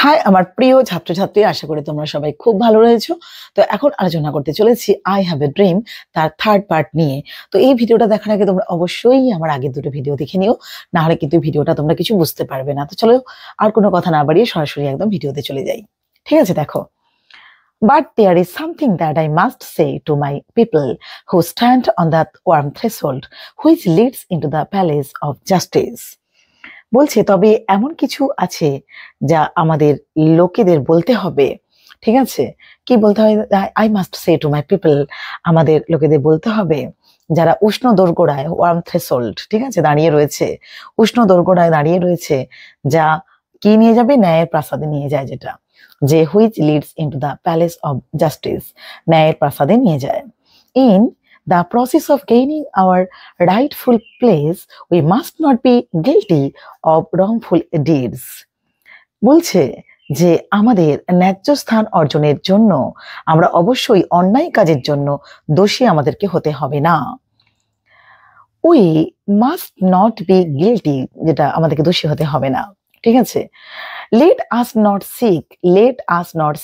High আমার প্রিয় ছাত্রছাত্রী, আশা করি তোমরা সবাই খুব ভালো রয়েছো। তো এখন আলোচনা করতে চলেছি আই হ্যাভ এ ড্রিম তার থার্ড পার্ট নিয়ে। তো এই ভিডিওটা দেখার আগে তোমরা অবশ্যই আমার আগের দুটো ভিডিও দেখে নিও, না হলে কিন্তু ভিডিওটা তোমরা কিছু বুঝতে পারবে না। তো চলো আর কোনো কথা না বাড়িয়ে সরাসরি একদম ভিডিওতে চলে যাই। ঠিক আছে, দেখো। But there is something that I must say to my people who stand on that warm threshold which leads into the palace of justice. বলছে তবে এমন কিছু আছে যা আমাদের লোকেদের বলতে হবে। ঠিক আছে, কি বলতে হয়? I must say to my people, আমাদের লোকেদের বলতে হবে যারা উষ্ণ দোরগোড়ায়, ওয়ার্ম থ্রেশোল্ড, ঠিক আছে, দাঁড়িয়ে রয়েছে, উষ্ণ দোরগোড়ায় দাঁড়িয়ে রয়েছে, যা কি নিয়ে যাবে? ন্যায়ের প্রাসাদে নিয়ে যায়, যেটা যে which leads into the palace of justice, ন্যায়ের প্রাসাদে নিয়ে যায়। In the process of gaining our rightful place, we must not be guilty of wrongful deeds. বলছে যে আমাদের ন্যায্য স্থান অর্জনের জন্য আমরা অবশ্যই অন্যায় কাজের জন্য দোষী আমাদেরকে হতে হবে না। We must not be guilty, যেটা আমাদেরকে দোষী হতে হবে না। ঠিক আছে, let us not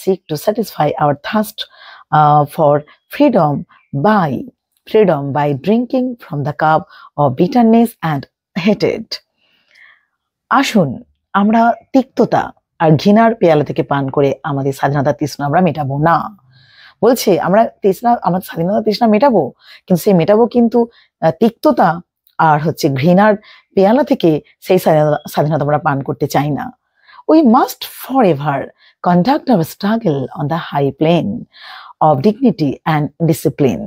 seek to satisfy our thirst for freedom by drinking from the cup of bitterness and hatred. আসুন আমরা তিক্ততা আর ঘৃণার পেয়ালা থেকে পান করে আমাদের স্বাধীনতার তৃষ্ণা আমরা মেটাবো না। বলছে আমরা আমাদের স্বাধীনতার তৃষ্ণা মেটাবো, কিন্তু সেই মেটাবো কিন্তু তিক্ততা আর ঘৃণার পেয়ালা থেকে সেই স্বাধীনতা আমরা পান করতে চাই না। We must forever conduct our struggle on the high plane of dignity and discipline.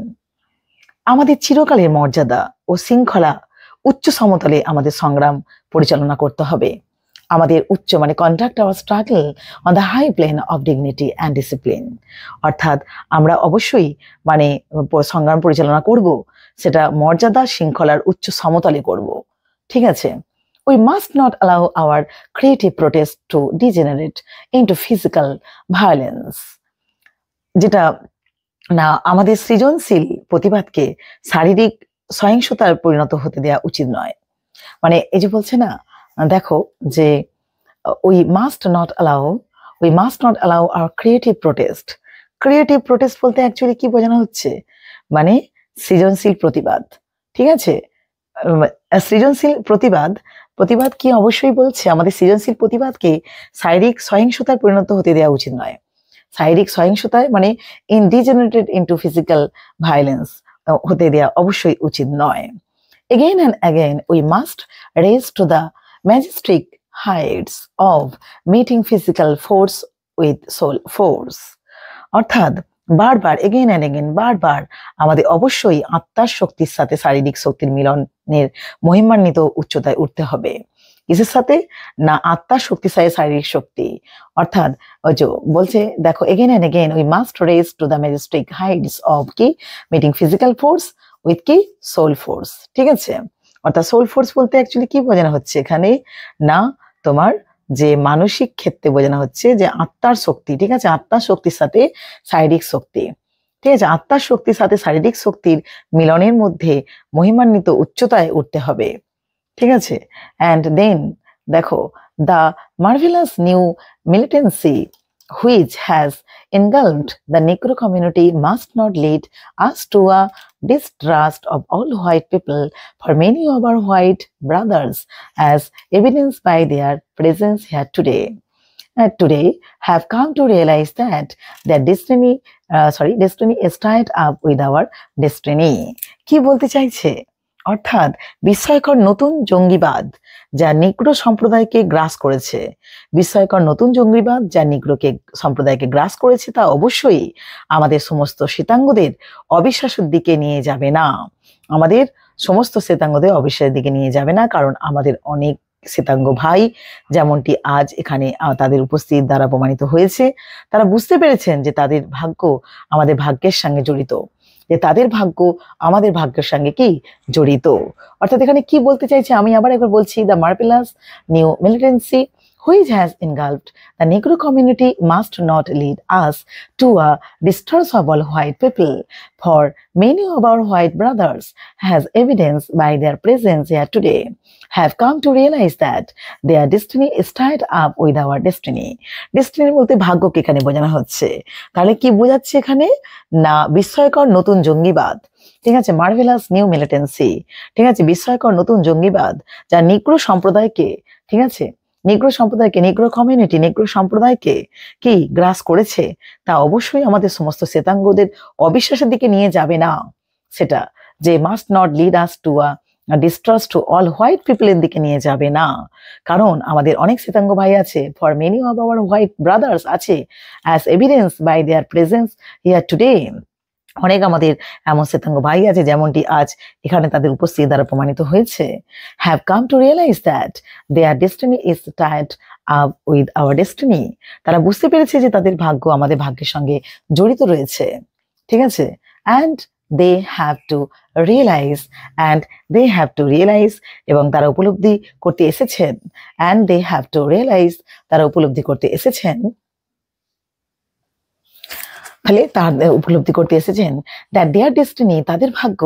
আমাদের চিরকালের মর্যাদা ও শৃঙ্খলা উচ্চ সমতলে আমাদের সংগ্রাম পরিচালনা করতে হবে। আমাদের উচ্চ মানে conduct our struggle on the high plane of dignity and discipline, অর্থাৎ আমরা অবশ্যই মানে সংগ্রাম পরিচালনা করব, সেটা মর্যাদা শৃঙ্খলার উচ্চ সমতলে করব। ঠিক আছে, we must not allow our creative protest to degenerate into physical violence, যেটা না আমাদের সৃজনশীল প্রতিবাদকে শারীরিক সহিংসতার পরিণত হতে দেওয়া উচিত নয়। মানে এই যে বলছে না, দেখো যে we must not allow our creative protest বলতে অ্যাকচুয়ালি কি বোঝানো হচ্ছে? মানে সৃজনশীল প্রতিবাদ। ঠিক আছে, সৃজনশীল প্রতিবাদ কি অবশ্যই বলছে আমাদের সৃজনশীল প্রতিবাদকে শারীরিক সহিংসতার পরিণত হতে দেওয়া উচিত নয়। শারীরিক সহিংসতায় মানে ডিজেনারেটেড ইনটু ফিজিক্যাল ভায়োলেন্স হতে দেওয়া অবশ্যই উচিত নয়। Again and again we must raise to the majestic heights of meeting physical force with soul force, অর্থাৎ বারবার বারবার আমাদের অবশ্যই আত্মার শক্তির সাথে শারীরিক শক্তির মিলনের মহিমান্বিত উচ্চতায় উঠতে হবে। কিসের সাথে? না আত্মার শক্তির সাথে শারীরিক শক্তি। অর্থাৎ ওই যে বলছে দেখো, again and again we must rise to the majestic heights of কি মিটিং ফিজিক্যাল ফোর্স উইথ কি সোল ফোর্স। ঠিক আছে, অর্থাৎ সোল ফোর্স বলতে অ্যাকচুয়ালি কি বোঝানো হচ্ছে এখানে? না তোমার যে মানসিক ক্ষেত্রে বোঝানো হচ্ছে যে আত্মার শক্তি। ঠিক আছে, আত্মার শক্তির সাথে শারীরিক শক্তি। ঠিক আছে, আত্মার শক্তির সাথে শারীরিক শক্তির মিলনের মধ্যে মহিমান্বিত উচ্চতায় উঠতে হবে। ঠিক আছে, and then দেখো the marvelous new militancy which has engulfed the Negro community must not lead us to a distrust of all white people, for many of our white brothers, as evidenced by their presence here today, have come to realize that their destiny is tied up with our destiny. কি বলতে চাইছে? অর্থাৎ বিস্ময়কর নতুন জঙ্গিবাদ যা নিগ্রো সম্প্রদায়কে গ্রাস করেছে, বিস্ময়কর নতুন জঙ্গিবাদ যা নিগ্রোকে সম্প্রদায়কে গ্রাস করেছে, তা অবশ্যই আমাদের সমস্ত শ্বেতাঙ্গদের অবিশ্বাসের দিকে নিয়ে যাবে না। আমাদের সমস্ত শ্বেতাঙ্গদের অবিশ্বাসের দিকে নিয়ে যাবে না, কারণ আমাদের অনেক শ্বেতাঙ্গ ভাই, যেমনটি আজ এখানে তাদের উপস্থিত দ্বারা প্রমাণিত হয়েছে, তারা বুঝতে পেরেছেন যে তাদের ভাগ্য আমাদের ভাগ্যের সঙ্গে জড়িত, যে তাদের ভাগ্য আমাদের ভাগ্যের সঙ্গে কি জড়িত। অর্থাৎ এখানে কি বলতে চাইছে আমি আবার একবার বলছি, the marvellous new militancy which has engulfed the Negro community must not lead us to a distrust of all white people, for many of our white brothers, as evidenced by their presence here today, have come to realize that their destiny is tied up with our destiny. Destiny বলতে ভাগ্যকে এখানে বোঝানো হচ্ছে। তাহলে কি বোঝাচ্ছে এখানে? না বিস্ময়কর নতুন জঙ্গিবাদ, ঠিক আছে, মার্ভেলাস নিউ মিলিটেন্সি, ঠিক আছে, বিস্ময়কর নতুন জঙ্গিবাদ যা নিগ্রো সম্প্রদায়কে, ঠিক আছে, নিগ্রো সম্প্রদায়কে, নিগ্রো কমিউনিটি, নিগ্রো সম্প্রদায়কে কি গ্রাস করেছে, তা অবশ্যই আমাদের সমস্ত শ্বেতাঙ্গদের অবিশ্বাসের দিকে নিয়ে যাবে না। সেটা যে must not lead us to a distrust to all white পিপলের দিকে নিয়ে যাবে না, কারণ আমাদের অনেক শ্বেতাঙ্গ ভাই আছে, for many of our white brothers আছে, as evidence by their presence here today, অনেক আমাদের এমন শ্বেতাঙ্গ ভাই আছে যেমনটি আজ এখানে তাদের উপস্থিতি দ্বারা প্রমাণিত হয়েছে, have come to realise that their destiny is tied up with our destiny, তারা বুঝতে পেরেছে যে তাদের ভাগ্য আমাদের ভাগ্যের সঙ্গে জড়িত রয়েছে, ঠিক আছে, and they have to realise এবং তারা উপলব্ধি করতে এসেছেন, and they have to realise, তারা উপলব্ধি করতে এসেছেন, ফলে তাদের উপলব্ধি করতে এসেছেন দ্যাট দেয়ার ডেস্টিনি, তাদের ভাগ্য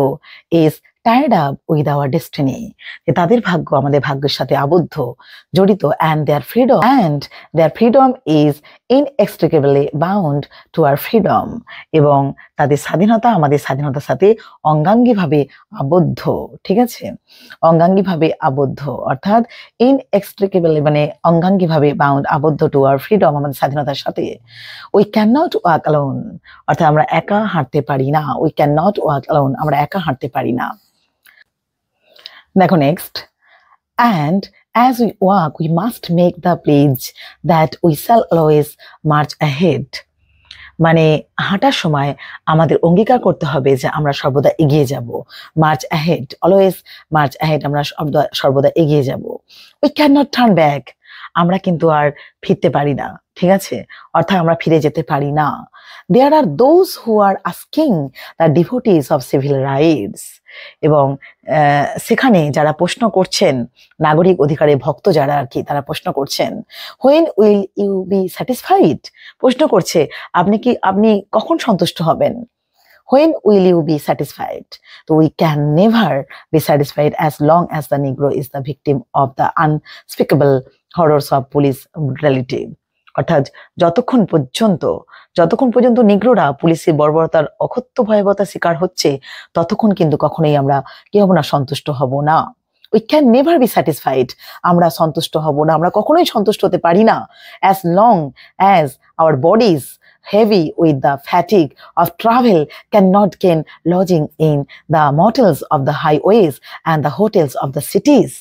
is tied up with our destiny, যে তাদের ভাগ্য আমাদের ভাগ্যের সাথে আবদ্ধ, জড়িত, and their freedom is inextricably bound to our freedom, এবং তাদের স্বাধীনতা আমাদের স্বাধীনতার সাথে অঙ্গাঙ্গিভাবে আবদ্ধ, ঠিক আছে, অঙ্গাঙ্গিভাবে আবদ্ধ, অর্থাৎ ইনএক্সট্রিকেবলি মানে অঙ্গাঙ্গিভাবে বাউন্ড, আবদ্ধ টু আওয়ার ফ্রিডম, আমাদের স্বাধীনতার সাথে। We can not walk alone, অর্থাৎ আমরা একা হাঁটতে পারি না, we can not walk alone, আমরা একা হাঁটতে পারি না। দেখো next, and as we walk we must make the pledge that we shall always march ahead, মানে হাঁটার সময় আমাদের অঙ্গীকার করতে হবে যে আমরা সর্বদা এগিয়ে যাব, March ahead, always March ahead, আমরা সর্বদা এগিয়ে যাব। We can not turn back, আমরা কিন্তু আর ফিরতে পারি না, ঠিক আছে, অর্থাৎ আমরা ফিরে যেতে পারি না। There are those who are asking the devotees of civil rights, এবং সেখানে যারা প্রশ্ন করছেন, নাগরিক অধিকারের ভক্ত যারা আর কি, তারা প্রশ্ন করছেন, when will you be satisfied, প্রশ্ন করছে আপনি কখন সন্তুষ্ট হবেন, when will you be satisfied, তো we can never be satisfied as long as the Negro is the victim of the unspeakable horrors of police brutality, অর্থাৎ যতক্ষণ পর্যন্ত নিগ্রোরা পুলিশের বর্বরতার অকথ্য ভয়াবহতার শিকার হচ্ছে, ততক্ষণ কিন্তু কখনোই আমরা কি হব না, সন্তুষ্ট হব না। We can never be satisfied, আমরা সন্তুষ্ট হব না, আমরা কখনোই সন্তুষ্ট হতে পারি না, as long as our bodies heavy with the fatigue of travel cannot gain lodging in the motels of the highways and the hotels of the cities,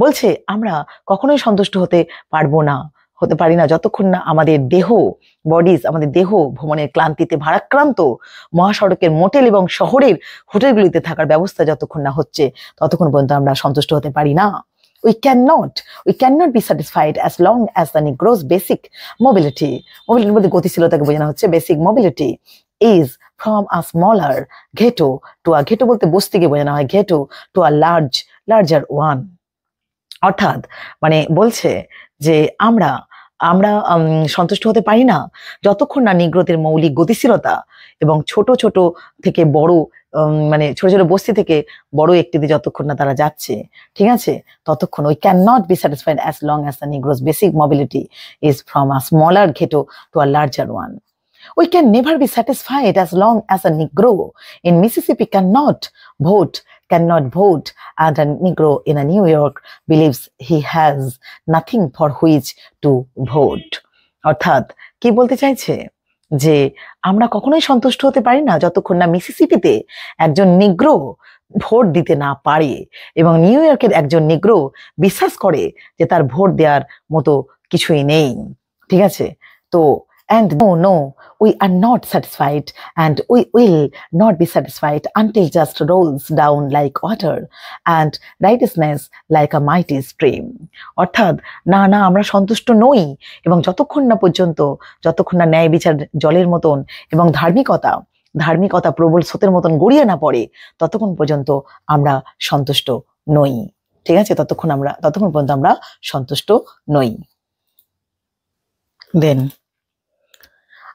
বলছে আমরা কখনোই সন্তুষ্ট হতে পারি না যতক্ষণ না আমাদের দেহ ভ্রমণের ক্লান্তিতে ভারাক্রান্ত মহাসড়কের মোটেল এবং শহরের হোটেলগুলিতে থাকার ব্যবস্থা যতক্ষণ না হচ্ছে, ততক্ষণ পর্যন্ত আমরা সন্তুষ্ট হতে পারি না। We cannot be satisfied as long as the Negro's basic mobility মধ্যে গতিশীলতাকে বোঝানো হচ্ছে, basic mobility is from a smaller ghetto to a ghetto বলতে বস্তিকে বোঝানো হয়, ghetto to a larger one, অর্থাৎ মানে বলছে যে আমরা সন্তুষ্ট হতে পারি না যতক্ষণ না নিগ্রোদের মৌলিক গতিশীলতা এবং ছোট থেকে বড় মানে ছোট বস্তি থেকে বড় একটিতে যতক্ষণ না তারা যাচ্ছে, ঠিক আছে, ততক্ষণ we can not be satisfied as long as the Negro's basic mobility is from a smaller ghetto to a larger one. We can never be satisfied as long as a Negro in Mississippi cannot vote, and a Negro in a New York believes he has nothing for which to vote. অর্থাৎ কি বলতে চাইছে যে আমরা কখনোই সন্তুষ্ট হতে পারি না যতক্ষণ না মিসিসিপিতে একজন নিগ্রো ভোট দিতে না পারে এবং নিউ ইয়র্কের একজন নিগ্রো বিশ্বাস করে যে তার ভোট দেওয়ার মতো কিছুই নেই, ঠিক আছে। তো and no, we are not satisfied and we will not be satisfied until just rolls down like water and righteousness like a mighty stream. অর্থাৎ না আমরা সন্তুষ্ট নই এবং যতক্ষণ না ন্যায় বিচার জলের মতন এবং ধার্মিকতা প্রবল স্রোতের মতন গড়িয়ে না পড়ে, ততক্ষণ পর্যন্ত আমরা সন্তুষ্ট নই, ঠিক আছে, ততক্ষণ পর্যন্ত আমরা সন্তুষ্ট নই। Then,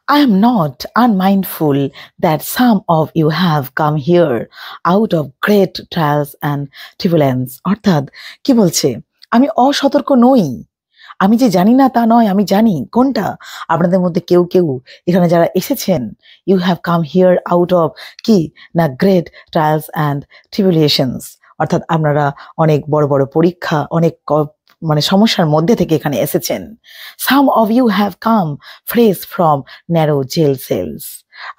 I am not unmindful that some of you have come here out of great trials and tribulations. অর্থাৎ কি বলছে, আমি অসতর্ক নই, আমি যে জানি না তা নয়, আমি জানি। কোনটা? আপনাদের মধ্যে কেউ কেউ এখানে যারা এসেছেন, you have come here out of কি না গ্রেট ট্রায়ালস অ্যান্ড ট্রিবুলেশনস, অর্থাৎ আপনারা অনেক বড় বড় পরীক্ষা, অনেক মানে সমস্যার মধ্যে থেকে এখানে এসেছেন। Some of you have come fresh from narrow jail cells,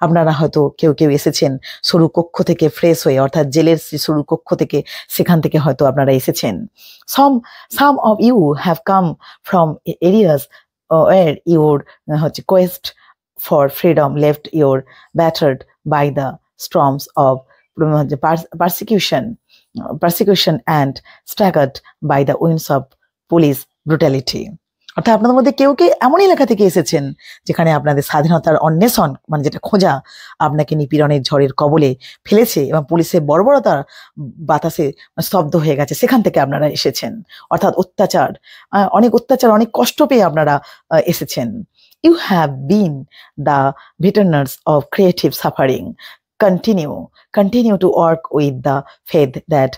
আপনারা হয়তো কেউ কেউ এসেছেন সরু কক্ষ থেকে ফ্রেশ হয়ে, অর্থাৎ জেলের সরু কক্ষ থেকে, সেখান থেকে হয়তো আপনারা এসেছেন। some of you have come from areas where your quest for freedom left you battered by the storms of persecution and staggered by the winds of police brutality. অর্থাৎ আপনাদের মধ্যে কেউ কেউ এমন এলাকা থেকে এসেছেন যেখানে আপনাদের স্বাধীনতার অন্বেষণ, মানে যেটা খোঁজা, আপনাকে নিপীড়নের ঝড়ের কবলে ফেলেছে এবং পুলিশের বর্বরতার বাতাসে স্তব্ধ হয়ে গেছে, সেখান থেকে আপনারা এসেছেন। অর্থাৎ অত্যাচার, অনেক অত্যাচার, অনেক কষ্ট পেয়ে আপনারা এসেছেন। You have been the veterans of creative suffering, continue to work with the faith that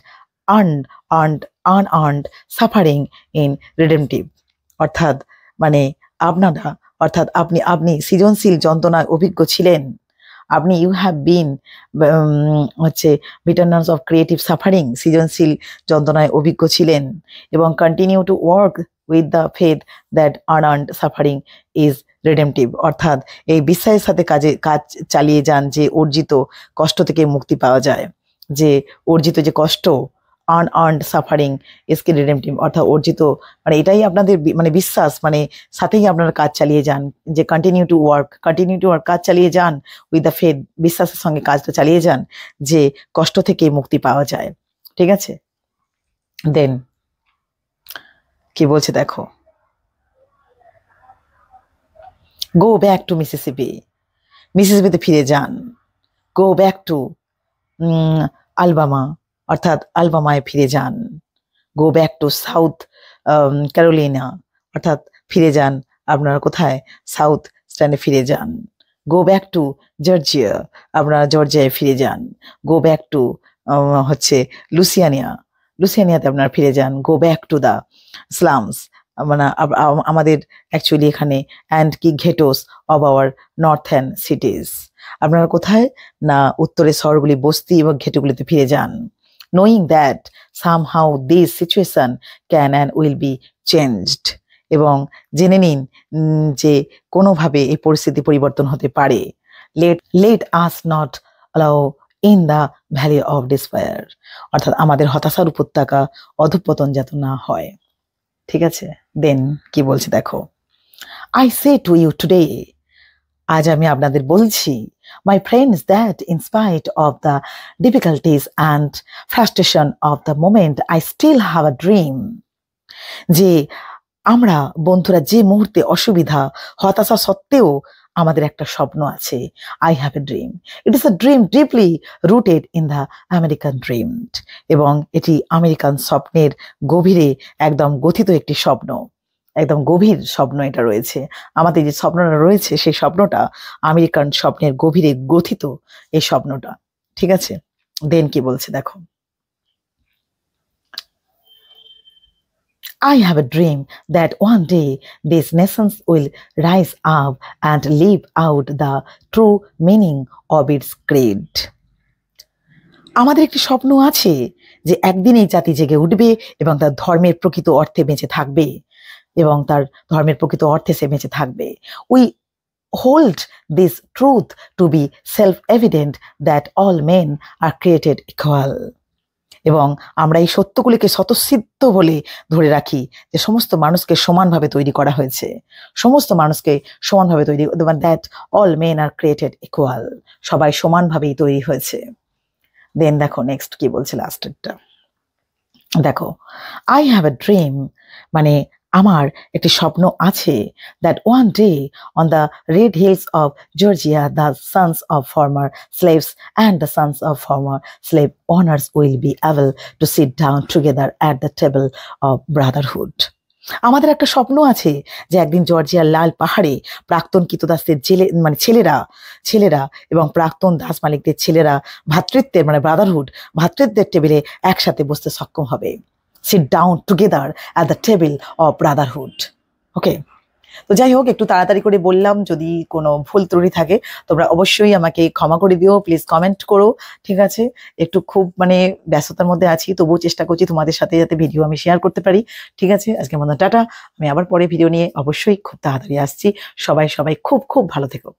unearned suffering in redemptive, অর্থাৎ মানে আপনারা, অর্থাৎ আপনি সৃজনশীল যন্ত্রণায় অভিজ্ঞ ছিলেন, আপনি you have been veterans of creative suffering, সৃজনশীল যন্ত্রণায় অভিজ্ঞ ছিলেন, এবং continue to work with the faith that unearned suffering is redemptive, অর্থাৎ এই বিশ্বাসের সাথে কাজ চালিয়ে যান যে অর্জিত কষ্ট থেকে মুক্তি পাওয়া যায়, যে অর্জিত যে কষ্ট, আনআর্নড সাফারিং ইজ কি রিডেমটিভ, অর্থাৎ অর্জিত, মানে এটাই আপনাদের মানে বিশ্বাস, মানে সাথেই আপনারা কাজ চালিয়ে যান, যে কন্টিনিউ টু ওয়ার্ক কাজ চালিয়ে যান উইথ দ্য ফেথ, বিশ্বাসের সঙ্গে কাজটা চালিয়ে যান যে কষ্ট থেকে মুক্তি পাওয়া যায়। ঠিক আছে, দেন কি বলছে দেখো, গো ব্যাক টু মিসিসিপিতে ফিরে যান, গো ব্যাক টু আলবামা, অর্থাৎ আলবামায় ফিরে যান, go back to South Carolina, অর্থাৎ ফিরে যান আপনারা কোথায়, সাউথ স্ট্যান্ডে ফিরে যান, গো ব্যাক টু জর্জিয়া, আপনারা জর্জিয়ায় ফিরে যান, গো ব্যাক টু লুসিয়ানিয়াতে আপনারা ফিরে যান, go back to the slums, মানে আমাদের অ্যাকচুয়ালি এখানে অ্যান্ড কি ঘেটোস অব আওয়ার নর্থার্ন সিটিজ, আপনারা কোথায় না উত্তরের শহরগুলি, বস্তি এবং ঘেটোগুলিতে ফিরে যান, knowing that somehow this situation can and will be changed, এবং জেনে নিন যে কোনোভাবে এই পরিস্থিতি পরিবর্তন হতে পারে। let us not allow in the valley of despair, অর্থাৎ আমাদের হতাশার উপত্যকা অধঃপতন যাতে না হয়। ঠিক আছে, দেন কি বলছে দেখো, I say to you today, আজ আমি আপনাদের বলছি, my friends, that in spite of the difficulties and frustration of the moment, I still have a dream, যে আমরা বন্ধুরা যে মুহূর্তে অসুবিধা হতাশা সত্ত্বেও আমাদের একটা স্বপ্ন আছে, I have a dream, it is a dream deeply rooted in the American dream, এবং এটি আমেরিকান স্বপ্নের গভীরে একদম গথিত একটি স্বপ্ন, একদম গভীর স্বপ্ন এটা রয়েছে, আমাদের যে স্বপ্নটা রয়েছে সেই স্বপ্নটা আমেরিকান স্বপ্নের গভীরে গথিত এই স্বপ্নটা। ঠিক আছে, দেন কি বলছে দেখো, I have a dream that one day these nations will rise up and live out the true meaning of its creed. আমাদের একটি স্বপ্ন আছে যে একদিন এই জাতি জেগে উঠবে এবং তার ধর্মের প্রকৃত অর্থে বেঁচে থাকবে, এবং তার ধর্মের প্রকৃত অর্থে সে বেঁচে থাকবে। We hold this truth two B self evident that all men R created equal, এবং আমরা এই সত্যগুলিকে স্বতঃসিদ্ধ বলে ধরে রাখি যে সমস্ত মানুষকে সমানভাবে তৈরি করা হয়েছে, সমস্ত মানুষকে সমানভাবে তৈরি, that all men R created equal, সবাই সমানভাবেই তৈরি হয়েছে। দেন দেখো নেক্সট কি বলছে লাস্টেরটা দেখো, I have a dream, মানে আমার একটি স্বপ্ন আছে, that one day on the red hills of Georgia the sons of former slaves and the sons of former slave owners will be able to sit down together at the table of brotherhood, আমাদের একটা স্বপ্ন আছে যে একদিন জর্জিয়ার লাল পাহাড়ে প্রাক্তন কৃতদাসদের মানে ছেলেরা এবং প্রাক্তন দাস মালিকদের ছেলেরা ভ্রাতৃত্বের মানে ভ্রাতৃত্বের টেবিলে একসাথে বসতে সক্ষম হবে। Sit down together at the table of brotherhood. Okay, তো যাই হোক, একটু তাড়াতাড়ি করে বললাম, যদি কোনো ভুল ত্রুটি থাকে তোমরা অবশ্যই আমাকে ক্ষমা করে দিও, প্লিজ কমেন্ট করো, ঠিক আছে? একটু খুব মানে ব্যস্ততার মধ্যে আছি, তবুও চেষ্টা করছি তোমাদের সাথে যাতে ভিডিও আমি শেয়ার করতে পারি, ঠিক আছে? আজকে মতো টাটা, আমি আবার পরে ভিডিও নিয়ে অবশ্যই খুব তাড়াতাড়ি আসছি। সবাই খুব খুব ভালো থেকো।